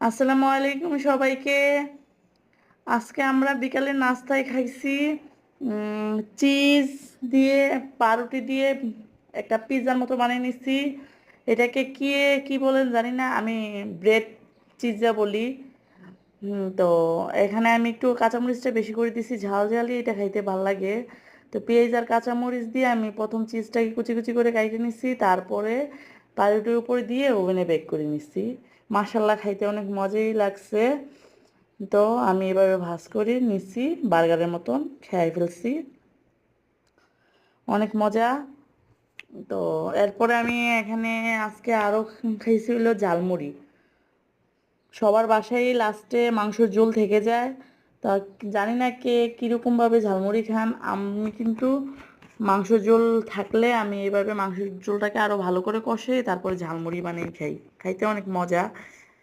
আসসালামু আলাইকুম সবাইকে। আজকে আমরা বিকালে নাস্তায় খাইছি চিজ দিয়ে, পাউরুটি দিয়ে একটা পিৎজার মতো বানিয়ে নিছি। এটাকে কি বলেন জানি না, আমি ব্রেড চিজা বলি। তো এখানে আমি একটু কাঁচামরিচটা বেশি করে দিছি, ঝাল ঝালই এটা খাইতে ভাল লাগে। তো পেঁয়াজ আর কাঁচামরিচ দিয়ে আমি প্রথম চিজটাকে কুচি কুচি করে কাইটে নিছি, তারপরে পাউরুটির উপরে দিয়ে ওভেনে বেক করে নিছি। মাশাল্লাহ, খাইতে অনেক মজাই লাগছে। তো আমি এভাবে ভাজ করে নিছি, বার্গারের মতন খেয়ে ফেলছি, অনেক মজা। তো এরপরে আমি এখানে আজকে আরও খাইছি হলো ঝালমুড়ি। সবার বাসায় লাস্টে মাংসের ঝোল থেকে যায়। তা জানি না কে কীরকমভাবে ঝালমুড়ি খান, আমি কিন্তু মাংসের ঝোল থাকলে আমি এইভাবে মাংসের ঝোলটাকে আরও ভালো করে কষে তারপরে ঝালমুড়ি বানিয়ে খাই, খাইতে অনেক মজা।